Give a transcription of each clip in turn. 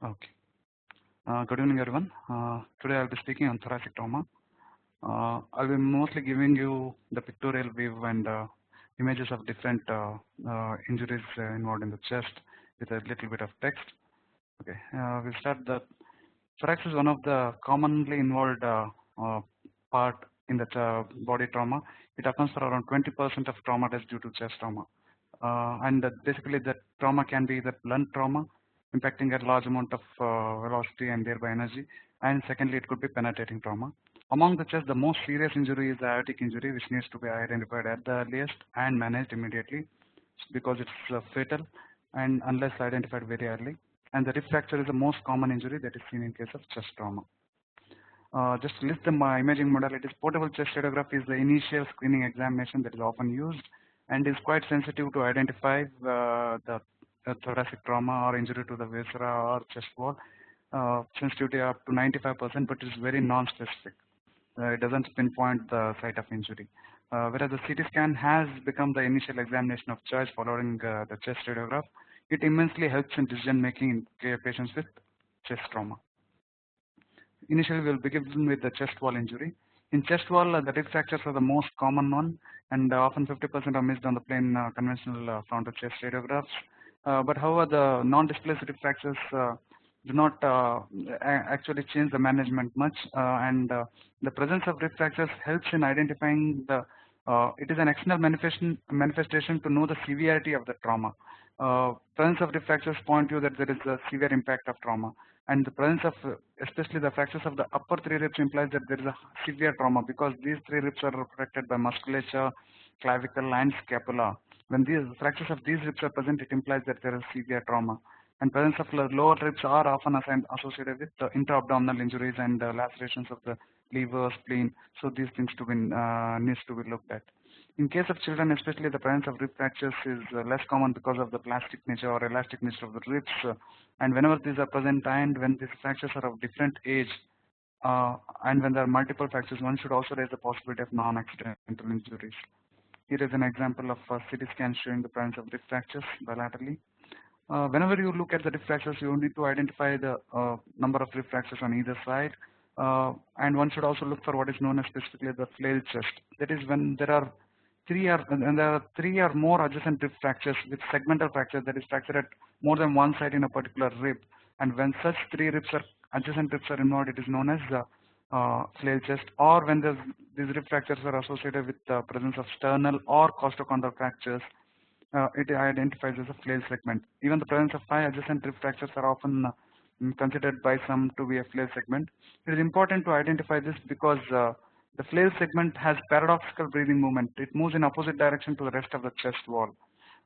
Okay. Good evening, everyone. Today I'll be speaking on thoracic trauma. I'll be mostly giving you the pictorial view and images of different injuries involved in the chest with a little bit of text. Okay, we'll start. The thorax is one of the commonly involved part in the body trauma. It accounts for around 20% of trauma deaths due to chest trauma. And basically, the trauma can be either blunt trauma, impacting a large amount of velocity and thereby energy, and secondly, it could be penetrating trauma. Among the chest, the most serious injury is the aortic injury, which needs to be identified at the earliest and managed immediately because it's fatal and unless identified very early. And the rib fracture is the most common injury that is seen in case of chest trauma. Just to list the imaging modalities, portable chest radiography is the initial screening examination that is often used and is quite sensitive to identify the thoracic trauma or injury to the viscera or chest wall. Sensitivity up to 95%, but it is very non-specific. It doesn't pinpoint the site of injury. Whereas the CT scan has become the initial examination of choice following the chest radiograph. It immensely helps in decision making in patients with chest trauma. Initially, we'll begin with the chest wall injury. In chest wall, the rib fractures are the most common one, and often 50% are missed on the plain conventional frontal chest radiographs. But however, the non-displaced rib fractures do not actually change the management much, and the presence of rib fractures helps in identifying the. It is an external manifestation to know the severity of the trauma. Presence of rib fractures point you that there is a severe impact of trauma. And the presence of, especially the fractures of the upper three ribs implies that there is a severe trauma because these three ribs are protected by musculature, clavicle, and scapula. When these fractures of these ribs are present, it implies that there is severe trauma. And presence of lower ribs are often associated with intra-abdominal injuries and lacerations of the liver, spleen. So these things needs to be looked at. In case of children, especially the presence of rib fractures is less common because of the plastic nature or elastic nature of the ribs. And whenever these are present and when these fractures are of different age and when there are multiple fractures, one should also raise the possibility of non-accidental injuries. Here is an example of a CT scan showing the presence of rib fractures bilaterally. Whenever you look at the rib fractures, you need to identify the number of rib fractures on either side. And one should also look for what is known as specifically the FLAIL chest. That is when there are three or more adjacent rib fractures with segmental fracture, that is fracture at more than one side in a particular rib. And when such adjacent ribs are involved, it is known as the FLAIL chest. Or when these rib fractures are associated with the presence of sternal or costochondral fractures, it identifies as a FLAIL segment. Even the presence of 5 adjacent rib fractures are often considered by some to be a FLAIL segment. It is important to identify this because the FLAIL segment has paradoxical breathing movement. It moves in opposite direction to the rest of the chest wall.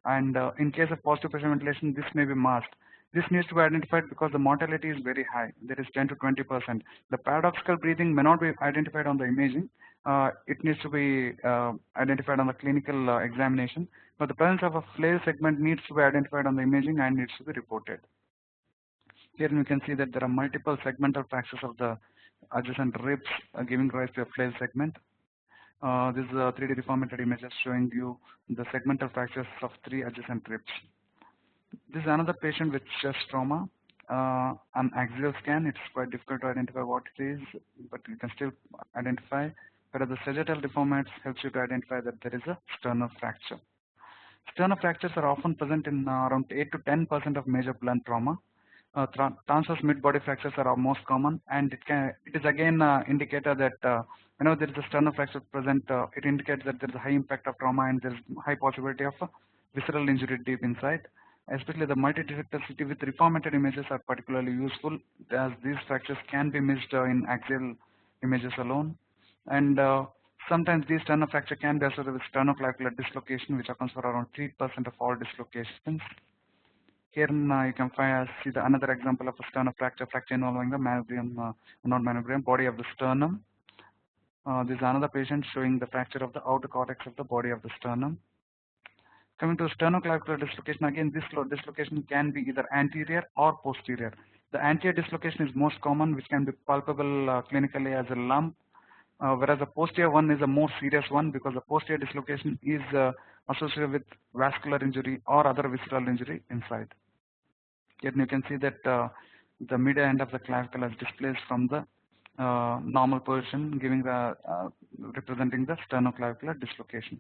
And in case of positive pressure ventilation, this may be masked. This needs to be identified because the mortality is very high. That is 10 to 20%. The paradoxical breathing may not be identified on the imaging. It needs to be identified on the clinical examination. But the presence of a FLAIL segment needs to be identified on the imaging and needs to be reported. Here you can see that there are multiple segmental fractures of the adjacent ribs giving rise to a FLAIL segment. This is a 3D deformated images showing you the segmental fractures of 3 adjacent ribs. This is another patient with chest trauma. An axial scan, it's quite difficult to identify what it is, but you can still identify. Whereas the sagittal deformats helps you to identify that there is a sternal fracture. Sternal fractures are often present in around 8 to 10% of major blunt trauma. Transverse mid-body fractures are most common, and it is again indicator that whenever there is a sternal fracture present, it indicates that there is a high impact of trauma and there is high possibility of visceral injury deep inside. Especially the multi-detector CT with reformatted images are particularly useful as these fractures can be missed in axial images alone. And sometimes these sternal fracture can be associated with sternoclavicular dislocation, which accounts for around 3% of all dislocations. Here you can see another example of a sternal fracture involving the body of the sternum. This is another patient showing the fracture of the outer cortex of the body of the sternum. Coming to sternoclavicular dislocation, again this dislocation can be either anterior or posterior. The anterior dislocation is most common, which can be palpable clinically as a lump, whereas the posterior one is a more serious one because the posterior dislocation is associated with vascular injury or other visceral injury inside. Here you can see that the media end of the clavicle is displaced from the normal position, giving the representing the sternoclavicular dislocation.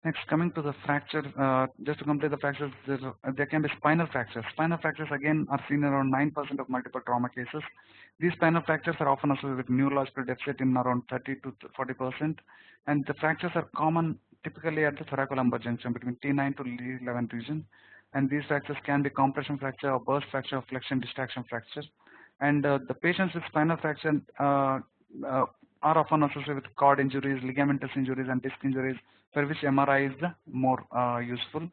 Next, coming to the fracture, just to complete the fractures, there can be spinal fractures. Spinal fractures again are seen around 9% of multiple trauma cases. These spinal fractures are often associated with neurological deficit in around 30 to 40%, and the fractures are common typically at the thoracolumbar junction between T9 to T11 region. And these fractures can be compression fracture or burst fracture or flexion distraction fracture. And the patients with spinal fracture are often associated with cord injuries, ligamentous injuries, and disc injuries, for which MRI is the more useful.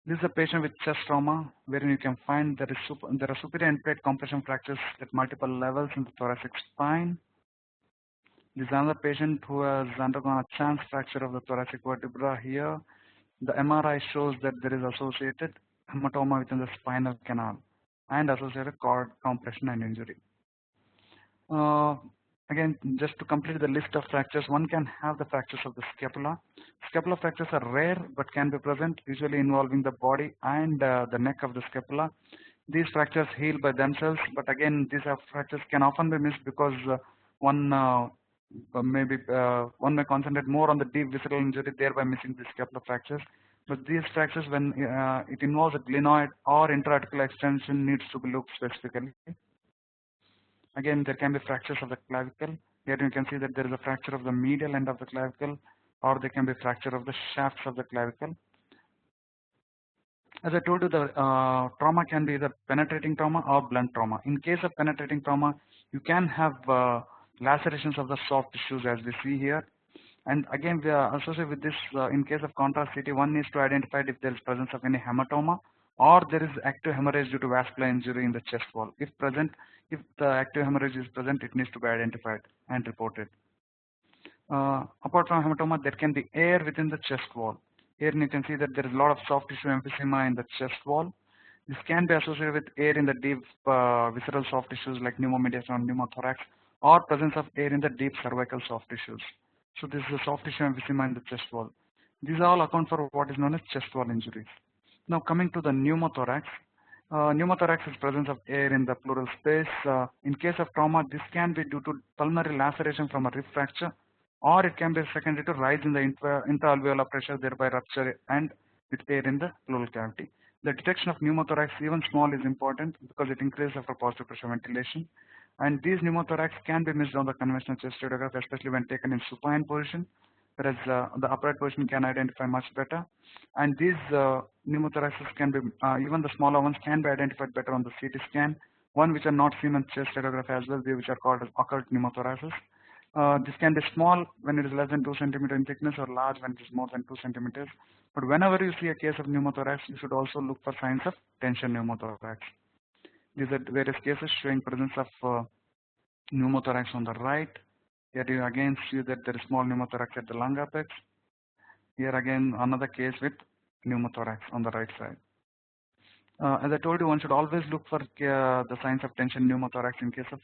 This is a patient with chest trauma, wherein you can find there are superior end plate compression fractures at multiple levels in the thoracic spine. This is another patient who has undergone a chance fracture of the thoracic vertebra here. The MRI shows that there is associated hematoma within the spinal canal and associated cord compression and injury. Again, just to complete the list of fractures, one can have the fractures of the scapula. Scapular fractures are rare but can be present, usually involving the body and the neck of the scapula. These fractures heal by themselves, but again, these fractures can often be missed because one may concentrate more on the deep visceral injury, thereby missing the scapular fractures. But these fractures, when it involves a glenoid or intra-articular extension, needs to be looked specifically. Again, there can be fractures of the clavicle. Here you can see that there is a fracture of the medial end of the clavicle, or there can be fracture of the shafts of the clavicle. As I told you, the trauma can be either penetrating trauma or blunt trauma. In case of penetrating trauma, you can have lacerations of the soft tissues, as we see here. And again, we are associated with this in case of contrast CT. One needs to identify if there is presence of any hematoma or there is active hemorrhage due to vascular injury in the chest wall. If the active hemorrhage is present, it needs to be identified and reported. Apart from hematoma, there can be air within the chest wall. Here you can see that there is a lot of soft tissue emphysema in the chest wall. This can be associated with air in the deep visceral soft tissues like Pneumomediastinum, Pneumothorax, or presence of air in the deep cervical soft tissues. So this is a soft tissue emphysema in the chest wall. These all account for what is known as chest wall injuries. Now coming to the pneumothorax. Pneumothorax is presence of air in the pleural space. In case of trauma, this can be due to pulmonary laceration from a rib fracture, or it can be secondary to rise in the intra-alveolar pressure, thereby rupture and with air in the pleural cavity. The detection of pneumothorax, even small, is important because it increases after positive pressure ventilation. And these pneumothorax can be missed on the conventional chest radiograph, especially when taken in supine position, whereas the upright position can identify much better. And these pneumothoraxes can be, even the smaller ones can be identified better on the CT scan. One which are not seen on chest radiograph as well, which are called as occult pneumothoraxes. This can be small when it is less than 2 cm in thickness or large when it is more than 2 cm. But whenever you see a case of pneumothorax, you should also look for signs of tension pneumothorax. These are various cases showing presence of pneumothorax on the right. Here you again see that there is small pneumothorax at the lung apex. Here again another case with pneumothorax on the right side. As I told you, one should always look for the signs of tension pneumothorax in case of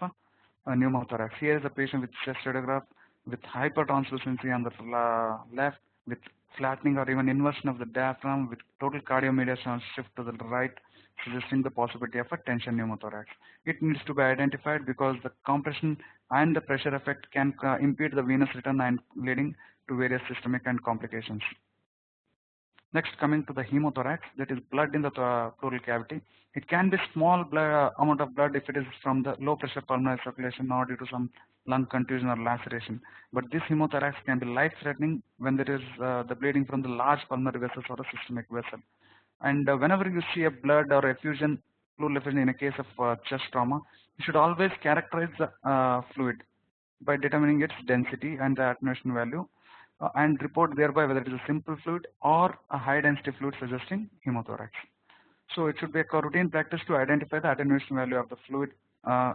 a pneumothorax. Here is a patient with chest radiograph with hypertranslucency on the left, with flattening or even inversion of the diaphragm, with total cardiomediastinum shift to the right, suggesting the possibility of a tension pneumothorax. It needs to be identified because the compression and the pressure effect can impede the venous return and leading to various systemic and complications. Next, coming to the hemothorax, that is blood in the pleural cavity. It can be small amount of blood if it is from the low pressure pulmonary circulation or due to some lung contusion or laceration. But this hemothorax can be life-threatening when there is the bleeding from the large pulmonary vessels or a systemic vessel. And whenever you see a blood or effusion, pleural effusion in a case of chest trauma, you should always characterize the fluid by determining its density and the attenuation value. And report thereby whether it is a simple fluid or a high density fluid suggesting hemothorax. So it should be a routine practice to identify the attenuation value of the fluid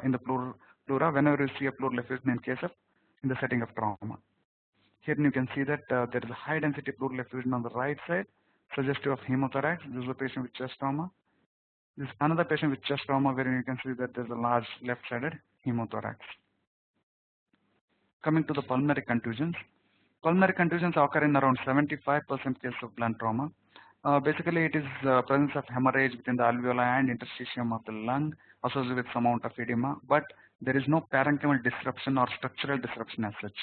in the pleura whenever you see a pleural effusion in the setting of trauma. Here you can see that there is a high density pleural effusion on the right side, suggestive of hemothorax. This is a patient with chest trauma. This is another patient with chest trauma where you can see that there is a large left-sided hemothorax. Coming to the pulmonary contusions. Pulmonary contusions occur in around 75% cases of blunt trauma. Basically, it is presence of hemorrhage within the alveoli and interstitium of the lung associated with some amount of edema, but there is no parenchymal disruption or structural disruption as such.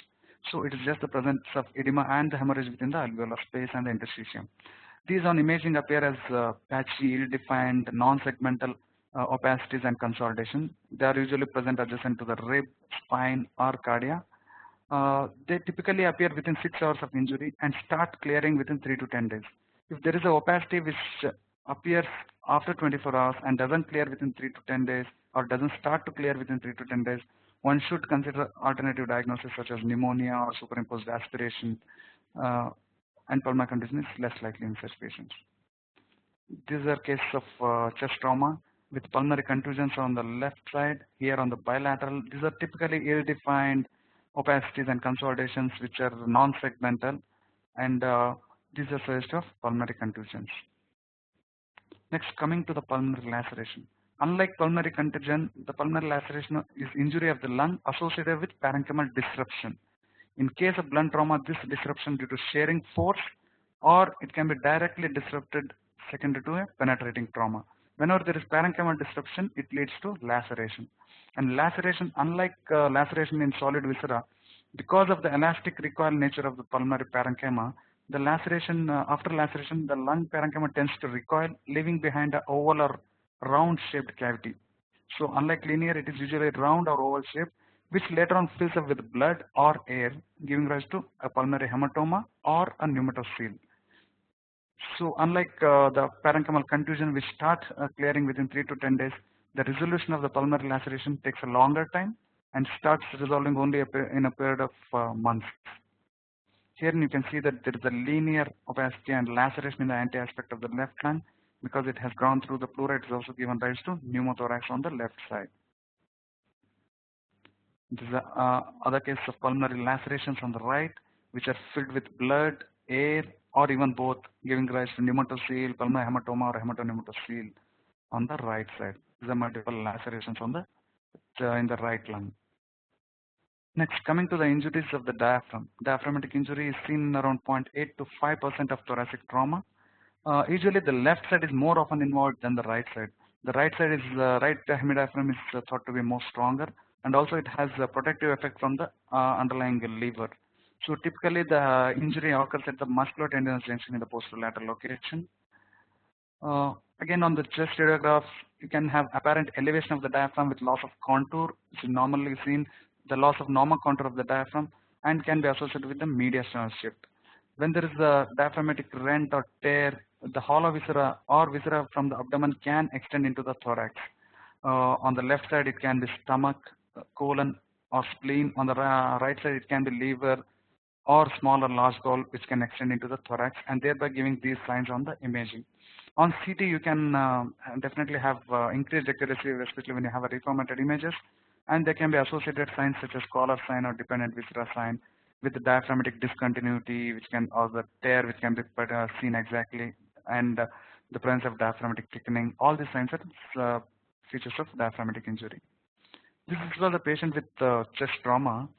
So it is just the presence of edema and the hemorrhage within the alveolar space and the interstitium. These on imaging appear as patchy, ill-defined, non-segmental opacities and consolidation. They are usually present adjacent to the rib, spine, or cardia. They typically appear within 6 hours of injury and start clearing within 3 to 10 days. If there is a opacity which appears after 24 hours and doesn't clear within 3 to 10 days or doesn't start to clear within 3 to 10 days, one should consider alternative diagnosis such as pneumonia or superimposed aspiration, and pulmonary condition is less likely in such patients. These are cases of chest trauma with pulmonary contusions on the left side, here on the bilateral. These are typically ill-defined opacities and consolidations which are non-segmental, and these are suggestive of pulmonary contusions. Next, coming to the pulmonary laceration. Unlike pulmonary contusion, the pulmonary laceration is injury of the lung associated with parenchymal disruption. In case of blunt trauma, this disruption due to shearing force, or it can be directly disrupted secondary to a penetrating trauma. Whenever there is parenchymal disruption, it leads to laceration. And laceration, unlike laceration in solid viscera, because of the elastic recoil nature of the pulmonary parenchyma, the laceration, after laceration, the lung parenchyma tends to recoil, leaving behind an oval or round-shaped cavity. So unlike linear, it is usually round or oval shaped, which later on fills up with blood or air, giving rise to a pulmonary hematoma or a pneumothorax. So unlike the parenchymal contusion, which start clearing within 3 to 10 days, the resolution of the pulmonary laceration takes a longer time and starts resolving only in a period of months. Here you can see that there is a linear opacity and laceration in the anti-aspect of the left lung. Because it has gone through the pleura, it is also given rise to pneumothorax on the left side. These are other cases of pulmonary lacerations on the right, which are filled with blood, air, or even both, giving rise to pneumothorax, pulmonary hematoma, or hematoneumothorax on the right side. These are multiple lacerations on the in the right lung. Next, coming to the injuries of the diaphragm. Diaphragmatic injury is seen in around 0.8 to 5% of thoracic trauma. Usually the left side is more often involved than the right side. The right side is right hemidiaphragm is thought to be more stronger, and also it has a protective effect from the underlying lever. So typically the injury occurs at the musculotendinous junction in the posterolateral location. Again, on the chest radiographs, you can have apparent elevation of the diaphragm with loss of contour, which is normally seen, the loss of normal contour of the diaphragm, and can be associated with the mediastinal shift. When there is a diaphragmatic rent or tear, the hollow viscera or viscera from the abdomen can extend into the thorax. On the left side, it can be stomach, colon, or spleen. On the right side, it can be liver or small or large bowel, which can extend into the thorax, and thereby giving these signs on the imaging. On CT, you can definitely have increased accuracy, especially when you have a reformatted images, and there can be associated signs such as collar sign or dependent viscera sign with the diaphragmatic discontinuity, which can, or the tear, which can be seen exactly, and the presence of diaphragmatic thickening. All these signs are features of diaphragmatic injury. This is for the patient with chest trauma.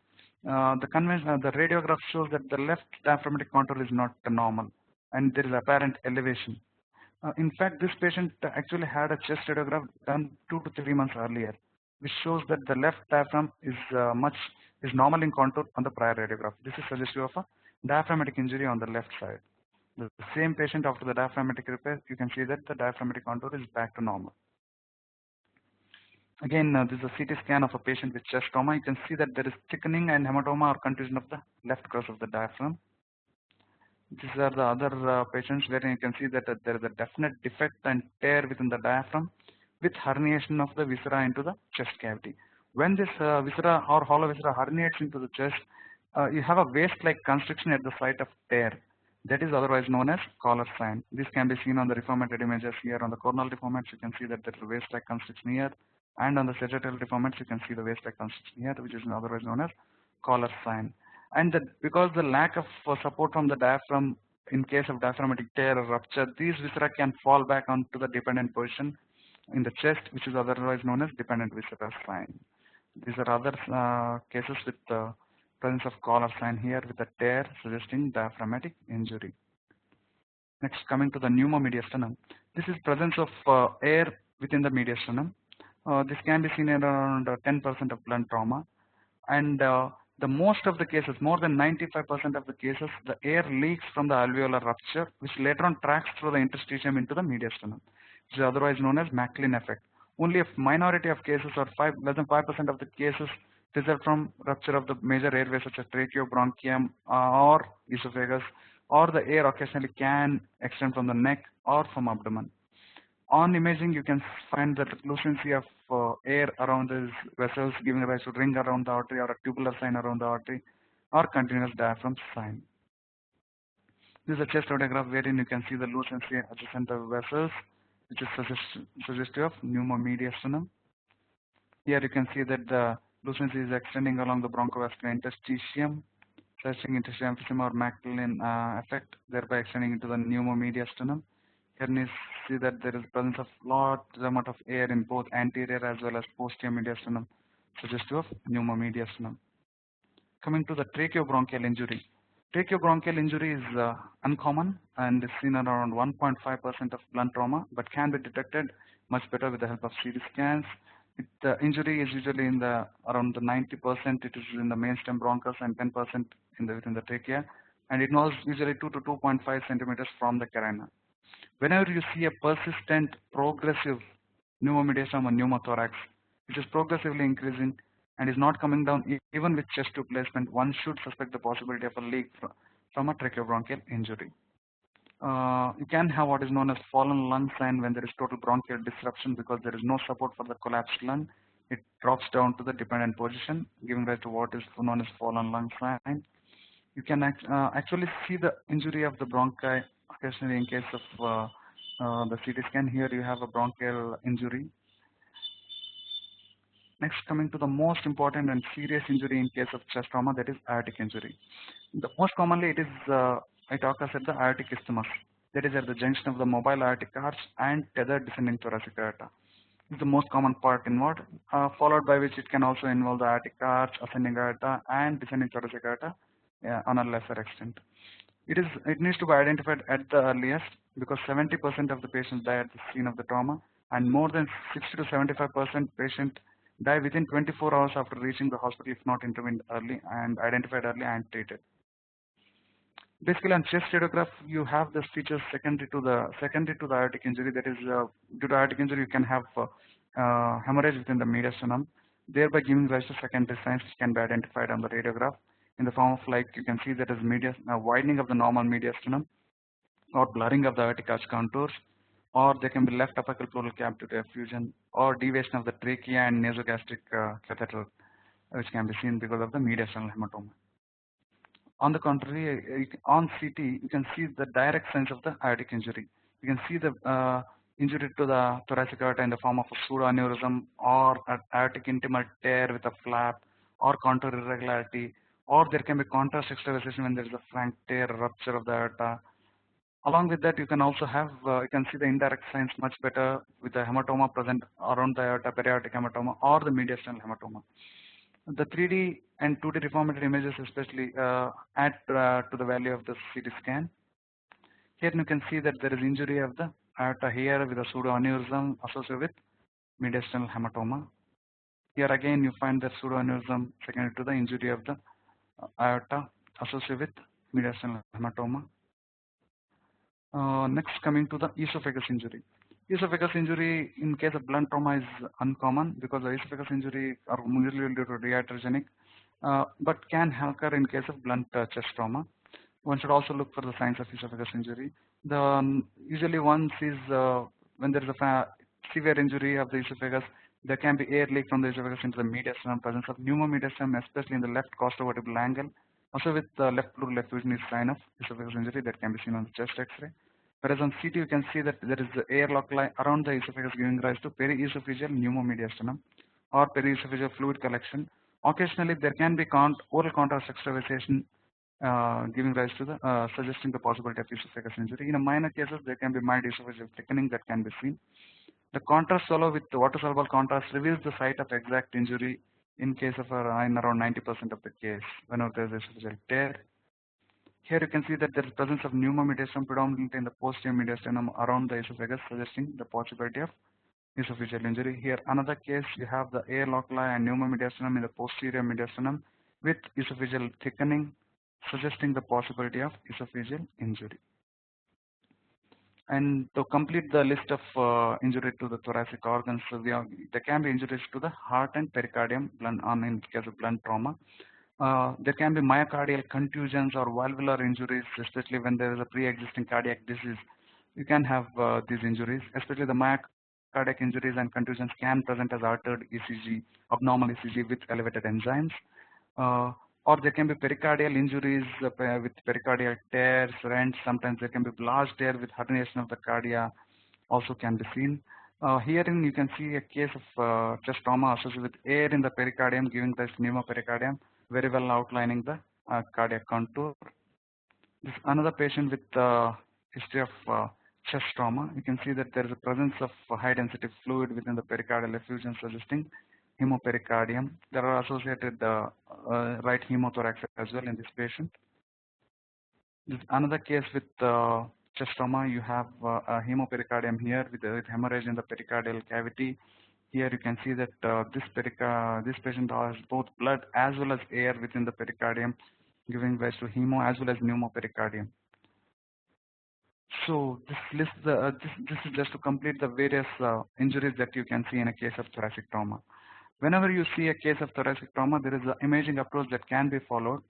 The radiograph shows that the left diaphragmatic contour is not normal, and there is apparent elevation. In fact, this patient actually had a chest radiograph done 2 to 3 months earlier, which shows that the left diaphragm is normal in contour on the prior radiograph. This is suggestive of a diaphragmatic injury on the left side. The same patient after the diaphragmatic repair, you can see that the diaphragmatic contour is back to normal. Again, this is a CT scan of a patient with chest trauma. You can see that there is thickening and hematoma or contusion of the left cross of the diaphragm. These are the other patients where you can see that there is a definite defect and tear within the diaphragm with herniation of the viscera into the chest cavity. When this viscera or hollow viscera herniates into the chest, you have a waist-like constriction at the site of tear. That is otherwise known as collar sign. This can be seen on the reformatted images here. On the coronal deformats, you can see that there is a waist-like constriction here, and on the sagittal deformats, you can see the waist-like constriction here, which is otherwise known as collar sign. And because the lack of support from the diaphragm in case of diaphragmatic tear or rupture, these viscera can fall back onto the dependent position in the chest, which is otherwise known as dependent viscera sign. These are other cases with the presence of collar sign here with a tear suggesting diaphragmatic injury. Next, coming to the pneumomediastinum. This is presence of air within the mediastinum. This can be seen in around 10% of blunt trauma, and the most of the cases, more than 95% of the cases, the air leaks from the alveolar rupture, which later on tracks through the interstitium into the mediastinum, which is otherwise known as Macklin effect. Only a minority of cases, or less than 5% of the cases, result from rupture of the major airways such as tracheo, bronchium, or esophagus, or the air occasionally can extend from the neck or from abdomen. On imaging, you can find that lucency of air around these vessels, giving rise to ring around the artery, or a tubular sign around the artery, or continuous diaphragm sign. This is a chest radiograph wherein you can see the lucency adjacent the vessels, which is suggestive of pneumomediastinum. Here you can see that the lucency is extending along the bronchovascular interstitium, suggesting interstitial emphysema or Macklin effect, thereby extending into the pneumomediastinum. Here you see that there is presence of large amount of air in both anterior as well as posterior mediastinum, suggestive of pneumomediastinum. Coming to the tracheobronchial injury. Tracheobronchial injury is uncommon and is seen around 1.5% of blunt trauma, but can be detected much better with the help of CT scans. The injury is usually in the around the 90%. It is in the mainstem bronchus and 10% within the trachea, and it involves usually 2 to 2.5 centimeters from the carina. Whenever you see a persistent progressive pneumomediastinum or pneumothorax, which is progressively increasing and is not coming down even with chest tube placement, one should suspect the possibility of a leak from a tracheobronchial injury. You can have what is known as fallen lung sign when there is total bronchial disruption because there is no support for the collapsed lung. It drops down to the dependent position, giving rise to what is known as fallen lung sign. You can actually see the injury of the bronchi occasionally in case of the CT scan. Here you have a bronchial injury. Next, coming to the most important and serious injury in case of chest trauma, that is aortic injury. The most commonly it occurs at the aortic isthmus, that is at the junction of the mobile aortic arch and tethered descending thoracic aorta. This is the most common part involved, followed by which it can also involve the aortic arch, ascending aorta, and descending thoracic aorta on a lesser extent. It needs to be identified at the earliest because 70% of the patients die at the scene of the trauma, and more than 60 to 75% patients die within 24 hours after reaching the hospital if not intervened early and identified early and treated. Basically, on chest radiograph, you have the features secondary to the aortic injury. That is, due to aortic injury, you can have hemorrhage within the mediastinum, thereby giving rise to secondary signs which can be identified on the radiograph in the form of, like, you can see that is widening of the normal mediastinum, or blurring of the aortic arch contours, or there can be left apical pleural cavity effusion, or deviation of the trachea and nasogastric catheter, which can be seen because of the mediastinal hematoma. On the contrary, on CT, you can see the direct signs of the aortic injury. You can see the injury to the thoracic aorta in the form of a pseudoaneurysm, or an aortic intimal tear with a flap, or contour irregularity, or there can be contrast extravasation when there is a frank tear, rupture of the aorta. Along with that, you can also have, you can see the indirect signs much better with the hematoma present around the aorta, periaortic hematoma, or the mediastinal hematoma. The 3D and 2D reformative images especially add to the value of the CT scan. Here you can see that there is injury of the aorta here with a pseudoaneurysm associated with mediastinal hematoma. Here again you find the pseudoaneurysm secondary to the injury of the aorta associated with mediastinal hematoma. Next, coming to the esophagus injury. Esophagus injury in case of blunt trauma is uncommon because the esophagus injury are usually due to iatrogenic, but can occur in case of blunt chest trauma. One should also look for the signs of esophagus injury. Usually one sees when there is a severe injury of the esophagus, there can be air leak from the esophagus into the mediastinum, presence of pneumomediastinum, especially in the left costovertebral angle. Also with the left pleural effusion is sign of esophagus injury that can be seen on the chest X-ray. Whereas on CT you can see that there is air loculi around the esophagus giving rise to periesophageal pneumomediastinum or periesophageal fluid collection. Occasionally there can be oral contrast extravasation giving rise to the suggesting the possibility of esophagus injury. In a minor cases there can be mild esophageal thickening that can be seen. The contrast swallow with water soluble contrast reveals the site of exact injury in case of in around 90% of the case whenever there is esophageal tear. Here you can see that there is presence of pneumomediastinum predominantly in the posterior mediastinum around the esophagus, suggesting the possibility of esophageal injury. Here another case, you have the air loculi and pneumomediastinum in the posterior mediastinum with esophageal thickening, suggesting the possibility of esophageal injury. And to complete the list of injury to the thoracic organs, so there can be injuries to the heart and pericardium in case of blunt trauma. There can be myocardial contusions or valvular injuries, especially when there is a pre-existing cardiac disease. You can have these injuries, especially the myocardial injuries and contusions can present as altered ECG, abnormal ECG with elevated enzymes. Or there can be pericardial injuries with pericardial tears, rents. Sometimes there can be large tear with herniation of the cardia, also can be seen. Herein you can see a case of chest trauma associated with air in the pericardium giving rise to pneumopericardium, very well outlining the cardiac contour. This is another patient with history of chest trauma. You can see that there is a presence of high density fluid within the pericardial effusion, suggesting hemopericardium. There are associated right hemothorax as well in this patient. This is another case with chest trauma. You have a hemopericardium here with hemorrhage in the pericardial cavity. Here you can see that this patient has both blood as well as air within the pericardium, giving rise to hemo as well as pneumopericardium. So this is just to complete the various injuries that you can see in a case of thoracic trauma. Whenever you see a case of thoracic trauma, there is an imaging approach that can be followed,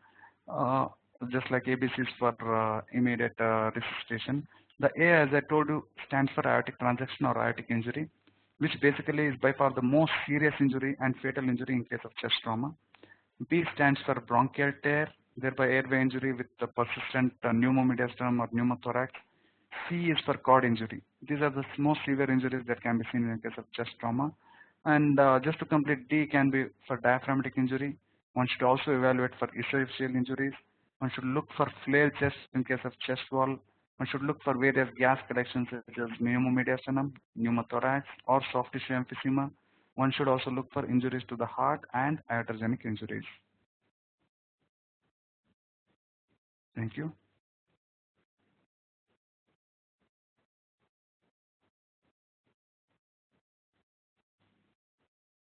just like ABCs for immediate resuscitation. The A, as I told you, stands for aortic transection or aortic injury, which basically is by far the most serious injury and fatal injury in case of chest trauma. B stands for bronchial tear, thereby airway injury with the persistent pneumomediastinum or pneumothorax. C is for cord injury. These are the most severe injuries that can be seen in the case of chest trauma. And just to complete, D can be for diaphragmatic injury. One should also evaluate for esophageal injuries. One should look for flail chest in case of chest wall. One should look for various gas collections such as pneumomediastinum, pneumothorax, or soft tissue emphysema. One should also look for injuries to the heart and iatrogenic injuries. Thank you.